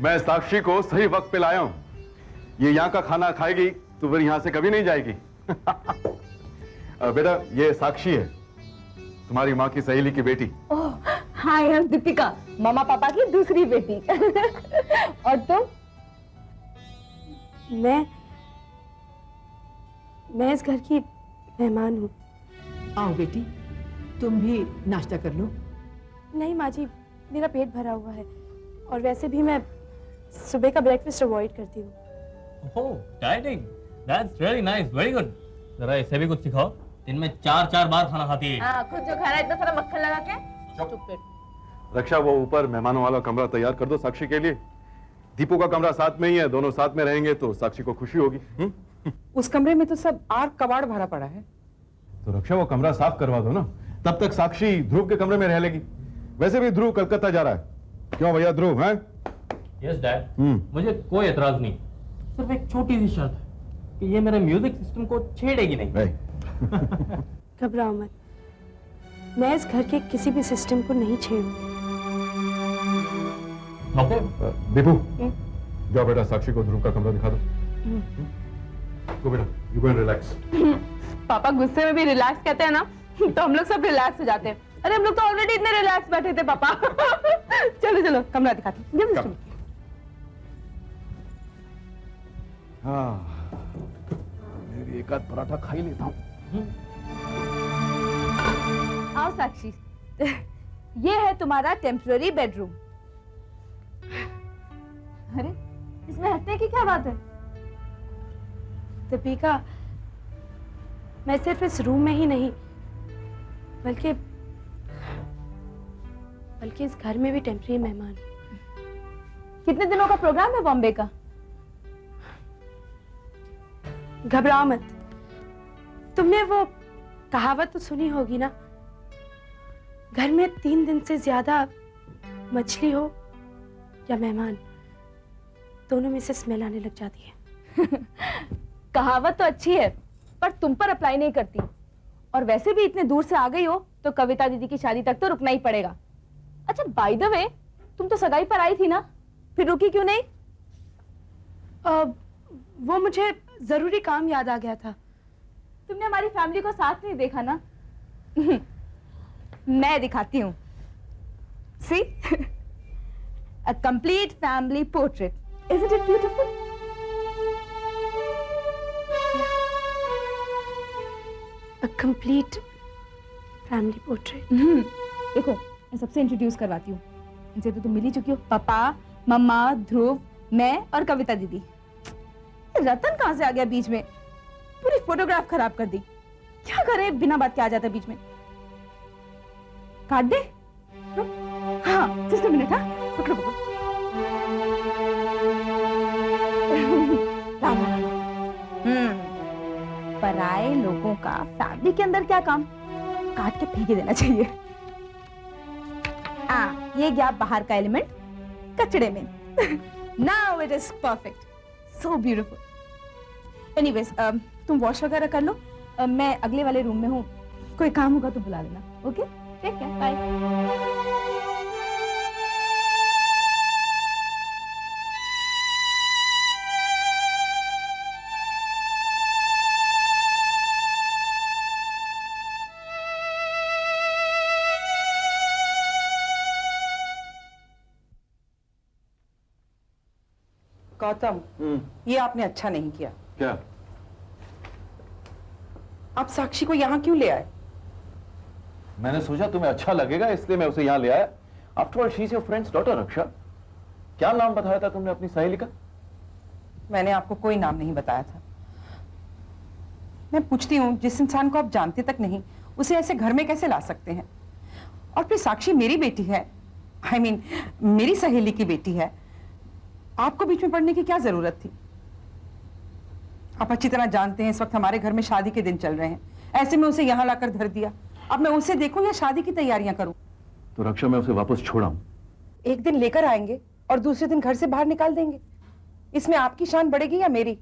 मैं साक्षी को सही वक्त पे लाया हूं। ये यहाँ का खाना खाएगी तो फिर यहाँ से कभी नहीं जाएगी। बेटा, ये साक्षी है, तुम्हारी माँ की सहेली की बेटी। ओह, हाय, आई एम दीपिका, मामा पापा की दूसरी बेटी। और तुम? मैं इस घर की मेहमान हूँ। आओ बेटी, तुम भी नाश्ता कर लो। नहीं माँ जी, मेरा पेट भरा हुआ है और वैसे भी मैं सुबह का ब्रेकफास्ट अवॉइड करती हूँ। Oh, dieting, that's really nice, very good. जरा इसे भी कुछ सिखाओ, दिन में 4-4 बार खाना खाती है। हाँ, खुद जो खा रहा है इतना सारा मक्खन लगा के। रक्षा, वो ऊपर मेहमानों वाला कमरा तैयार कर दो साक्षी के लिए। दीपू का कमरा साथ में ही है, दोनों साथ में रहेंगे तो साक्षी को खुशी होगी। उस कमरे में तो सब आर कबाड़ भरा पड़ा है। तो रक्षा, वो कमरा साफ करवा दो ना, तब तक साक्षी ध्रुव के कमरे में रह लेगी। वैसे भी ध्रुव कलकत्ता जा रहा है। क्यों भैया ध्रुव? हैं? यस डैड, मुझे कोई एतराज नहीं, सिर्फ एक छोटी सी शर्त है कि ये मेरे म्यूजिक सिस्टम को छेड़ेगी नहीं। घबराओ मत, मैं इस घर के किसी भी सिस्टम को नहीं छेड़ूंगी। ओके दीपू, जाओ बेटा, साक्षी को ध्रुव का कमरा दिखा दो। गो बेटा, यू गो एंड रिलैक्स। पापा गुस्से में भी रिलैक्स कहते हैं ना, तो हम लोग सब रिलैक्स हो जाते हैं। अरे हम लोग तो ऑलरेडी इतने रिलैक्स बैठे थे पापा। चलो चलो कमरा दिखाते हैं। हाँ, मैं भी एक आध पराठा खा ही लेता हूँ। आओ साक्षी, ये है तुम्हारा टेम्पररी बेडरूम। अरे इसमें हंसने की क्या बात है? दीपिका, मैं सिर्फ इस रूम में ही नहीं बल्कि इस घर में भी टेम्पररी मेहमान हूं। कितने दिनों का प्रोग्राम है बॉम्बे का? घबराओ मत, तुमने वो कहावत तो सुनी होगी ना, घर में 3 दिन से ज्यादा मछली हो या मेहमान, दोनों में से स्मेल आने लग जाती है। कहावत तो अच्छी है पर तुम पर अप्लाई नहीं करती। और वैसे भी इतने दूर से आ गई हो तो कविता दीदी की शादी तक तो रुकना ही पड़ेगा। अच्छा, बाय द वे, तुम तो सगाई पर आई थी ना, फिर रुकी क्यों नहीं? वो मुझे जरूरी काम याद आ गया था। तुमने हमारी फैमिली को साथ नहीं देखा ना। मैं दिखाती हूँ। See, a complete family portrait, isn't it beautiful? A complete family portrait. देखो, मैं सबसे इंट्रोड्यूस करवाती हूँ। इनसे तो तुम मिल ही चुकी हो, पापा, मम्मा, ध्रुव, मैं और कविता दीदी। रतन कहाँ से आ गया बीच में? पूरी फोटोग्राफ खराब कर दी। क्या करे, बिना बात के आ जाता बीच में। काट दे? हाँ, जस्ट अ मिनट। हाँ, पकड़ो पकड़ो। पराए लोगों का फैमिली के अंदर क्या काम? काट के फेंक देना चाहिए। ये गया बाहर का एलिमेंट कचड़े में। Now it is perfect, so beautiful. Anyways, तुम वॉश वगैरह कर लो, मैं अगले वाले रूम में हूँ, कोई काम होगा तो बुला लेना। Okay, take care, bye. Gautam, ये आपने अच्छा नहीं किया। क्या? आप साक्षी को यहाँ क्यों ले आए? मैंने सोचा तुम्हें अच्छा लगेगा इसलिए मैं उसे यहाँ ले आया। After all she is your friend's daughter. Raksha, क्या नाम बताया था तुमने अपनी सहेली का? मैंने आपको कोई नाम नहीं बताया था। मैं पूछती हूँ, जिस इंसान को आप जानते तक नहीं, उसे ऐसे घर में कैसे ला सकते हैं? और फिर साक्षी मेरी बेटी है, I mean, मेरी सहेली की बेटी है। आपको बीच में पड़ने की क्या जरूरत थी? आप अच्छी तरह जानते हैं इस वक्त हमारे घर में शादी के दिन चल रहे हैं, ऐसे में उसे यहाँ लाकर धर दिया। अब मैं उसे देखूं या शादी की तैयारियां करूं? तो रक्षा, मैं उसे वापस छोड़ा। एक दिन लेकर आएंगे और दूसरे दिन घर से बाहर निकाल देंगे। इसमें आपकी शान बढ़ेगी या मेरी?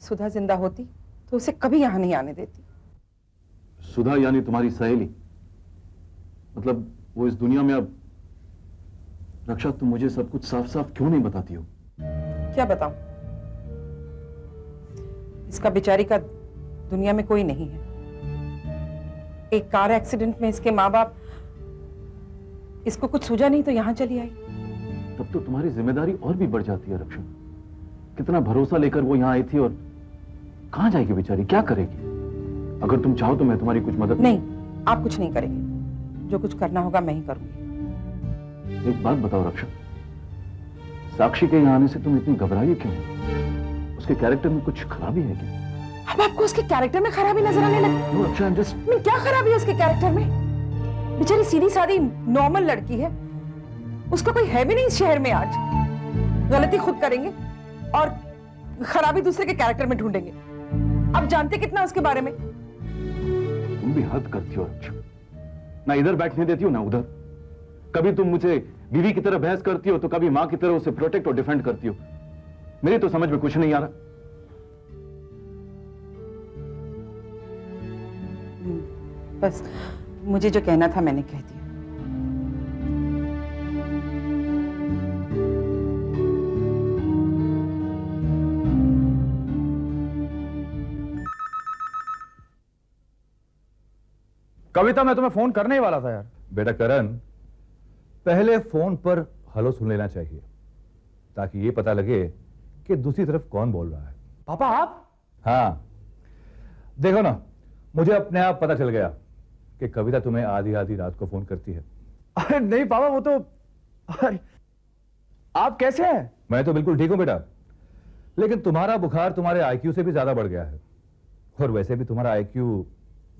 सुधा जिंदा होती तो उसे कभी यहाँ नहीं आने देती। सुधा यानी तुम्हारी सहेली? मतलब वो इस दुनिया में अब रक्षा, तुम मुझे सब कुछ साफ साफ क्यों नहीं बताती हो? क्या बताऊं? इसका बेचारी का दुनिया में कोई नहीं है। एक कार एक्सीडेंट में इसके माँ बाप, इसको कुछ सूझा नहीं तो यहां चली आई। तब तो तुम्हारी जिम्मेदारी और भी बढ़ जाती है रक्षा। कितना भरोसा लेकर वो यहाँ आई थी और कहां जाएगी बेचारी, क्या करेगी? अगर तुम चाहो तो मैं तुम्हारी कुछ मदद। नहीं, आप कुछ नहीं करेंगे। जो कुछ करना होगा मैं ही करूंगी। एक बात बताओ रक्षा, साक्षी के यहाँ आने से तुम इतनी घबराई क्यों? उसके कैरेक्टर में कुछ खराबी है क्या? अब आपको उसके कैरेक्टर में खराबी नजर आने लगी? नो रक्षा, मैं क्या खराबी है उसके कैरेक्टर में? बेचारी सीधी सादी नॉर्मल लड़की है, उसका कोई है भी नहीं इस शहर में। आज गलती खुद करेंगे और खराबी दूसरे के कैरेक्टर में ढूंढेंगे। आप जानते कितना उसके बारे में? तुम भी हद करती हो रक्षा, ना इधर बैठने देती हो ना उधर। कभी तुम मुझे बीवी की तरह बहस करती हो तो कभी मां की तरह उसे प्रोटेक्ट और डिफेंड करती हो। मेरी तो समझ में कुछ नहीं आ रहा। बस मुझे जो कहना था मैंने कह दिया। कविता, मैं तुम्हें फोन करने ही वाला था यार। बेटा करण, पहले फोन पर हेलो सुन लेना चाहिए ताकि ये पता लगे कि दूसरी तरफ कौन बोल रहा है। पापा आप? हाँ, देखो ना, मुझे अपने आप पता चल गया कि कविता तुम्हें आधी आधी रात को फोन करती है। अरे नहीं पापा, वो तो अरे, आप कैसे हैं? मैं तो बिल्कुल ठीक हूं बेटा, लेकिन तुम्हारा बुखार तुम्हारे आईक्यू से भी ज्यादा बढ़ गया है। और वैसे भी तुम्हारा आईक्यू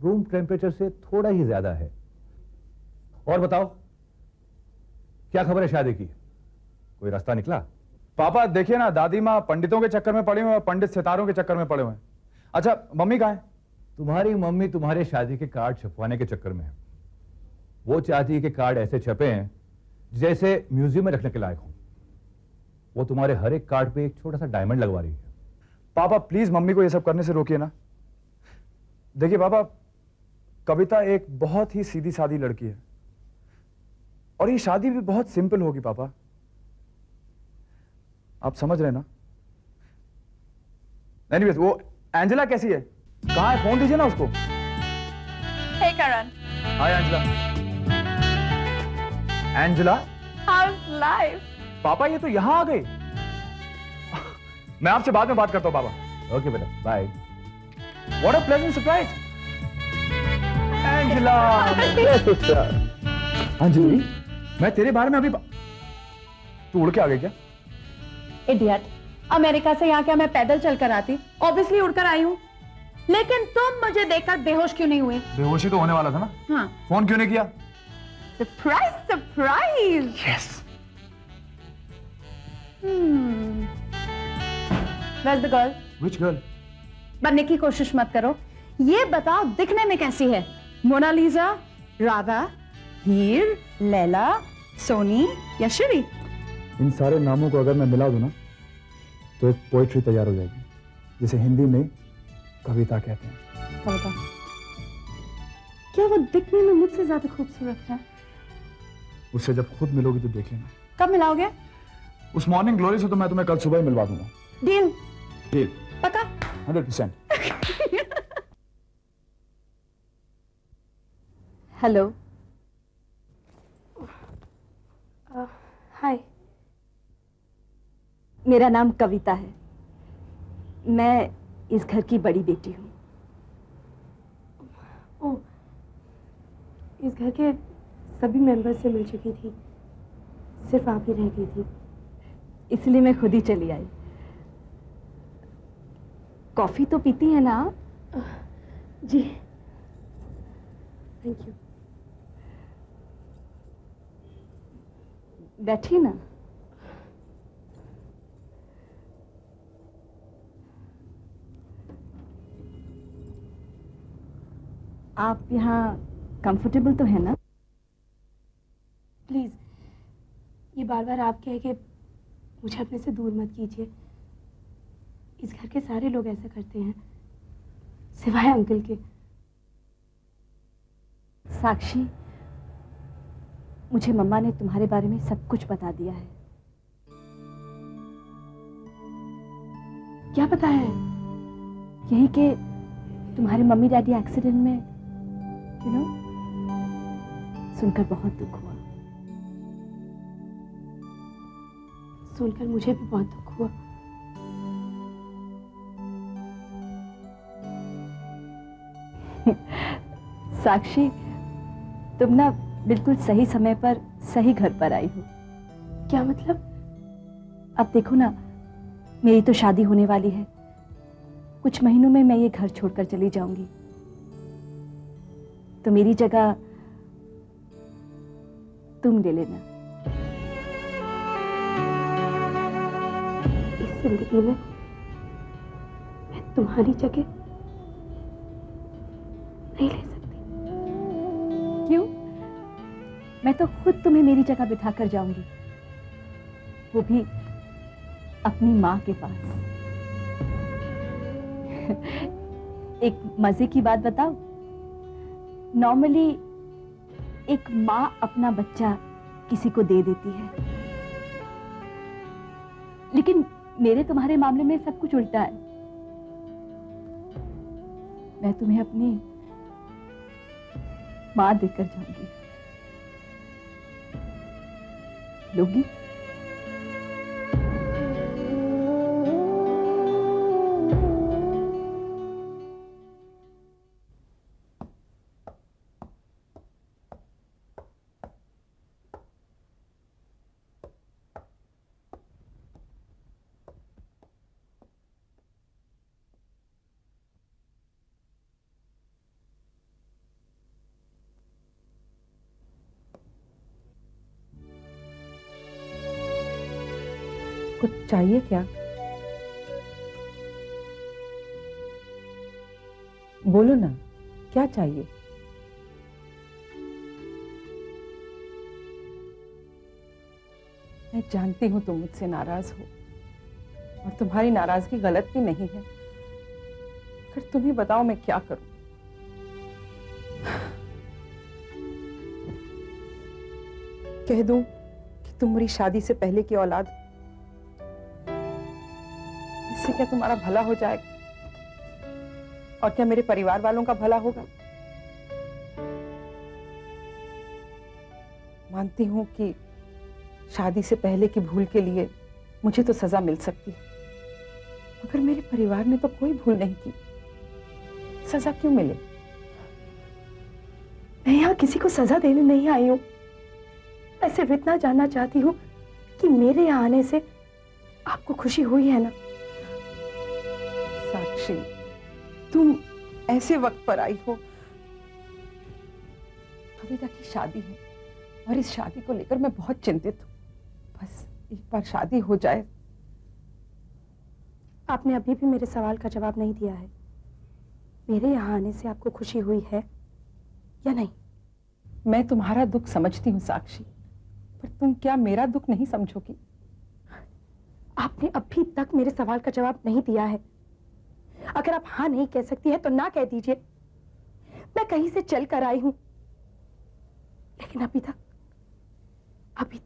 रूम टेम्परेचर से थोड़ा ही ज्यादा है। और बताओ, क्या खबर है शादी की? कोई रास्ता निकला? पापा देखिए ना, दादी माँ पंडितों के चक्कर में पड़े हुए हैं, पंडित सितारों के चक्कर में पड़े हुए हैं। अच्छा, मम्मी कहाँ है? तुम्हारी मम्मी तुम्हारे शादी के कार्ड छपवाने के चक्कर में है। वो चाहती है कि कार्ड ऐसे छपे हैं जैसे म्यूजियम में रखने के लायक हो। वो तुम्हारे हर एक कार्ड पे एक छोटा सा डायमंड लगवा रही है। पापा प्लीज मम्मी को ये सब करने से रोकिए ना। देखिए पापा, कविता एक बहुत ही सीधी सादी लड़की है और ये शादी भी बहुत सिंपल होगी। पापा आप समझ रहे हैं ना? एनीवेज, वो एंजेला कैसी है? कहाँ है? फोन दीजिए ना उसको। Hey Karan, हाय एंजेला। Angela, how's life? पापा ये तो यहां आ गई। मैं आपसे बाद में बात करता हूं पापा। ओके बेटा, bye. What a pleasant surprise. Angela, Anjali, मैं तेरे बारे में अभी तू उड़ के आ गई क्या? इडियट, अमेरिका से यहाँ क्या मैं पैदल चलकर आती? ऑब्वियसली उड़कर आई हूँ। लेकिन तुम मुझे देखकर बेहोश क्यों नहीं हुए? बेहोशी तो होने वाला था ना। हाँ। फोन क्यों नहीं किया? Surprise surprise. Yes. Where's the girl? Which girl? बनने की कोशिश मत करो। ये बताओ दिखने में कैसी है? मोनालिसा, राधा, हीर, लैला, सोनी या श्री? इन सारे नामों को अगर मैं मिला दूं ना तो एक पोएट्री तैयार हो जाएगी, जिसे हिंदी में कविता कहते हैं। कविता? क्या वो दिखने में मुझसे ज्यादा खूबसूरत है? उससे जब खुद मिलोगी तो देख लेना। कब मिलाओगे? उस मॉर्निंग ग्लोरी से तो मैं तुम्हें कल सुबह ही मिलवा दूंगा। डील? डील। पक्का? 100%। हेलो। हाय। मेरा नाम कविता है। मैं इस घर की बड़ी बेटी हूँ। ओह, इस घर के सभी मेंबर से मिल चुकी थी, सिर्फ आप ही रह गई थी, इसलिए मैं खुद ही चली आई। कॉफी तो पीती है ना? जी थैंक यू। बैठी ना। आप यहाँ कंफर्टेबल तो है ना? प्लीज ये बार बार आप कह के मुझे अपने से दूर मत कीजिए। इस घर के सारे लोग ऐसा करते हैं, सिवाय अंकल के। साक्षी, मुझे मम्मा ने तुम्हारे बारे में सब कुछ बता दिया है। क्या पता है? यही कि तुम्हारे मम्मी डैडी एक्सीडेंट में सुनकर बहुत दुख हुआ। सुनकर मुझे भी बहुत दुख हुआ। साक्षी, तुम ना बिल्कुल सही समय पर सही घर पर आई हो। क्या मतलब? अब देखो ना, मेरी तो शादी होने वाली है। कुछ महीनों में मैं ये घर छोड़कर चली जाऊंगी, तो मेरी जगह तुम ले लेना। इस जिंदगी में मैं तुम्हारी जगह नहीं ले सकती। क्यों? मैं तो खुद तुम्हें मेरी जगह बिठा कर जाऊंगी, वो भी अपनी माँ के पास। एक मजे की बात बताओ, नॉर्मली एक माँ अपना बच्चा किसी को दे देती है, लेकिन मेरे तुम्हारे मामले में सब कुछ उल्टा है। मैं तुम्हें अपनी माँ देकर जाऊंगी। लोगी? कुछ चाहिए क्या? बोलो ना, क्या चाहिए? मैं जानती हूं तुम मुझसे नाराज हो, और तुम्हारी नाराजगी गलत भी नहीं है। फिर तुम ही बताओ मैं क्या करूं? कह दूं कि तुम मेरी शादी से पहले की औलाद, इससे क्या तुम्हारा भला हो जाएगा? और क्या मेरे परिवार वालों का भला होगा? मानती हूं कि शादी से पहले की भूल के लिए मुझे तो सजा मिल सकती है, मगर मेरे परिवार ने तो कोई भूल नहीं की। सजा क्यों मिले? मैं यहाँ किसी को सजा देने नहीं आई हूँ। मैं सिर्फ इतना जानना चाहती हूँ कि मेरे यहाँ आने से आपको खुशी हुई है ना? साक्षी, तुम ऐसे वक्त पर आई हो। कविता की शादी है और इस शादी को लेकर मैं बहुत चिंतित हूँ। बस एक बार शादी हो जाए। आपने अभी भी मेरे सवाल का जवाब नहीं दिया है। मेरे यहाँ आने से आपको खुशी हुई है या नहीं? मैं तुम्हारा दुख समझती हूँ साक्षी, पर तुम क्या मेरा दुख नहीं समझोगी? आपने अभी तक मेरे सवाल का जवाब नहीं दिया है। अगर आप हाँ नहीं कह सकती है तो ना कह दीजिए। मैं कहीं से चल कर आई हूं, लेकिन अभी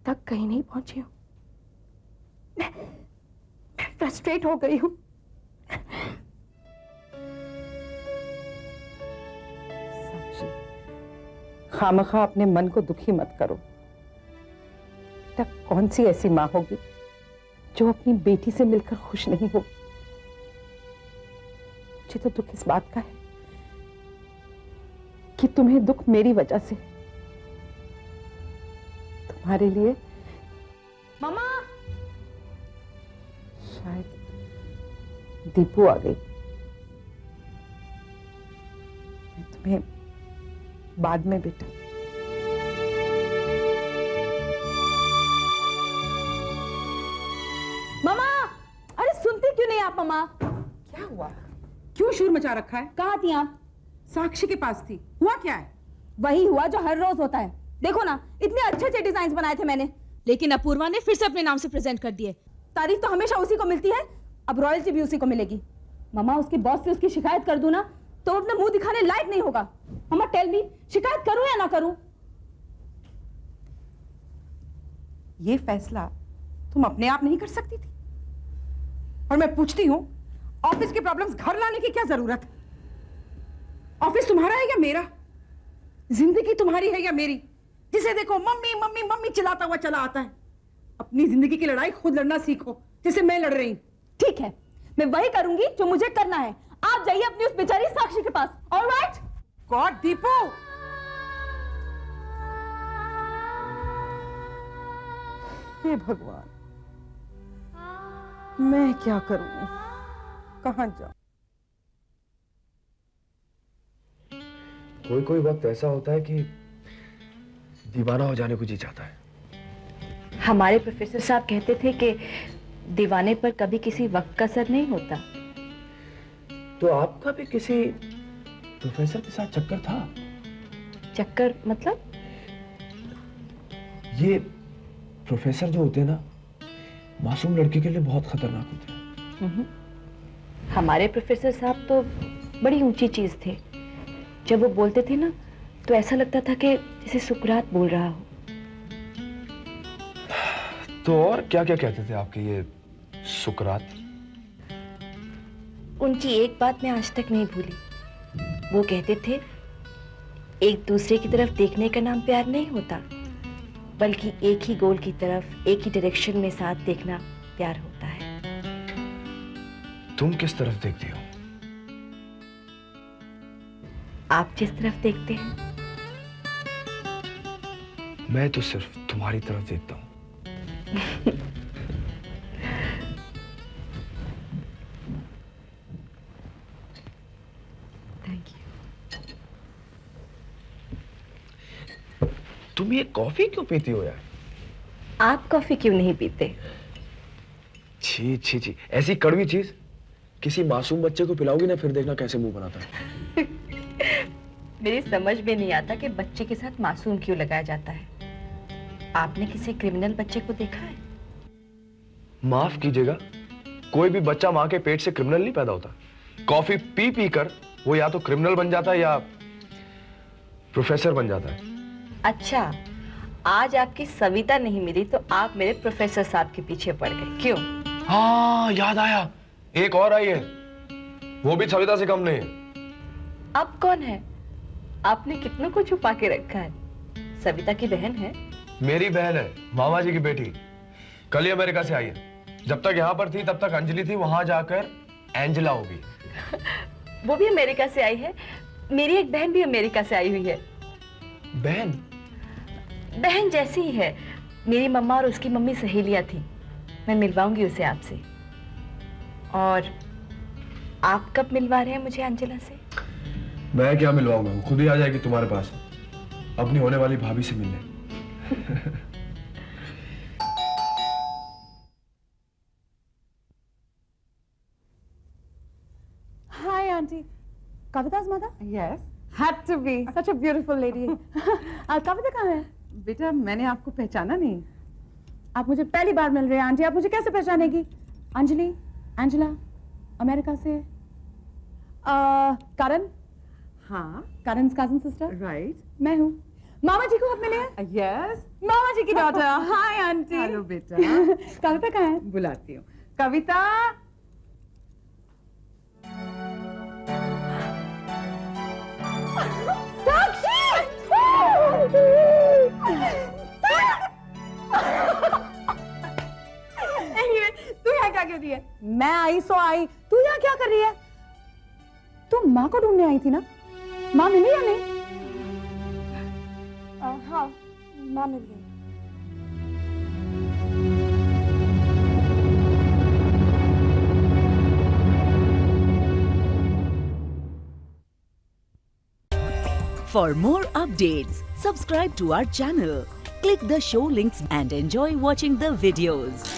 तक कहीं नहीं पहुंची हूं। मैं फ्रस्ट्रेट हो गई हूं। साक्षी, खामखा अपने मन को दुखी मत करो। तक कौन सी ऐसी मां होगी जो अपनी बेटी से मिलकर खुश नहीं होगी? मुझे तो दुख इस बात का है कि तुम्हें दुख मेरी वजह से। तुम्हारे लिए मम्मा, शायद दीपू आ गई। मैं तुम्हें बाद में बेटा। मम्मा, अरे सुनती क्यों नहीं आप? मम्मा, क्या हुआ? क्यों शोर मचा रखा है? कहाँ थी आप? साक्षी के पास थी। हुआ क्या है? वही हुआ जो हर रोज होता है। देखो ना, इतने अच्छे अच्छे डिजाइन बनाए थे मैंने, लेकिन अपूर्वा ने फिर से अपने नाम से प्रेजेंट कर दिए। तारीफ तो हमेशा उसी को मिलती है, अब रॉयल्टी भी उसी को मिलेगी। मम्मा, उसके बॉस से उसकी शिकायत कर दूं ना तो अपना मुंह दिखाने लायक नहीं होगा। मम्मा टेल मी, शिकायत करूं या ना करूं? ये फैसला तुम अपने आप नहीं कर सकती थी? और मैं पूछती हूं, ऑफिस की प्रॉब्लम्स घर लाने की क्या जरूरत है? ऑफिस तुम्हारा है या मेरा? जिंदगी तुम्हारी है या मेरी? जिसे देखो मम्मी मम्मी मम्मी चिल्लाता हुआ चला आता है। अपनी जिंदगी की लड़ाई खुद लड़ना सीखो, जैसे मैं लड़ रही हूं। ठीक है, मैं वही करूंगी जो मुझे करना है। आप जाइए अपनी उस बेचारी साक्षी के पास। ऑलराइट? गॉड दीपू, हे भगवान, मैं क्या करूं, कहां जाऊं? कोई कोई वक्त ऐसा होता है कि दीवाना हो जाने को जी चाहता है। हमारे प्रोफेसर साहब कहते थे कि दीवाने पर कभी किसी वक्त का असर नहीं होता। तो आपका भी किसी प्रोफेसर के साथ चक्कर था? चक्कर मतलब? ये प्रोफेसर जो होते हैं ना, मासूम लड़की के लिए बहुत खतरनाक होते हैं। हमारे प्रोफेसर साहब तो बड़ी ऊंची चीज थे। जब वो बोलते थे ना तो ऐसा लगता था कि जैसे सुकरात बोल रहा हो। तो और क्या क्या कहते थे आपके ये सुकरात? उनकी एक बात मैं आज तक नहीं भूली। वो कहते थे, एक दूसरे की तरफ देखने का नाम प्यार नहीं होता, बल्कि एक ही गोल की तरफ एक ही डायरेक्शन में साथ देखना प्यार होता है। तुम किस तरफ देखती हो? आप जिस तरफ देखते हैं। मैं तो सिर्फ तुम्हारी तरफ देखता हूं। Thank you. तुम ये कॉफी क्यों पीती हो यार? आप कॉफी क्यों नहीं पीते? छी छी छी, ऐसी कड़वी चीज किसी मासूम बच्चे को पिलाओगी ना, फिर देखना कैसे मुंह बनाता है। मेरी समझ में नहीं आता कि बच्चे के साथ मासूम क्यों लगाया जाता है। आपने किसी क्रिमिनल बच्चे को देखा है? माफ कीजिएगा, कोई भी बच्चा माँ के पेट से क्रिमिनल नहीं पैदा होता। कॉफी पी पी कर वो या तो क्रिमिनल बन जाता है या प्रोफेसर बन जाता है। अच्छा, आज आपकी सविता नहीं मिली तो आप मेरे प्रोफेसर साहब के पीछे पड़ गए, क्यों? हाँ याद आया, एक और आई है, वो भी सविता से कम नहीं है। अब कौन है? आपने कितनों को छुपा के रखा है। सविता की बहन है? मेरी बहन है, मामा जी की बेटी। कल ही अमेरिका से आई है। जब तक यहाँ पर थी तब तक अंजलि थी, वहां जाकर एंजेला होगी। वो भी अमेरिका से आई है। मेरी एक बहन भी अमेरिका से आई हुई है। बहन? बहन जैसी ही है। मेरी मम्मा और उसकी मम्मी सहेलियां थी। मैं मिलवाऊंगी उसे आपसे। और आप कब मिलवा रहे हैं मुझे अंजला से? मैं क्या मिलवाऊंगा, वो खुद ही आ जाएगी तुम्हारे पास अपनी होने वाली भाभी से मिलने। Hi, Auntie. Kavita's mother? Yes Had to be. Such a beautiful lady. कविता कहाँ है? बेटा, मैंने आपको पहचाना नहीं। आप मुझे पहली बार मिल रहे हैं आंटी, आप मुझे कैसे पहचानेगी? अंजलि, एंजेला, अमेरिका से। करण? हाँ, करण's cousin sister? राइट। मैं हूँ। मामा जी को आप मिले हैं? यस। मामा जी की डॉटर। Hi aunty. हेलो बेटा। कविता कहाँ है? बुलाती हूँ। कविता। तू यहाँ क्या कर रही है? मैं आई सो आई, तू यहाँ क्या कर रही है? तू माँ को ढूंढने आई थी ना? माँ मिली या नहीं? हाँ, माँ मिल गई। For more updates, subscribe to our channel, click the show links and enjoy watching the videos.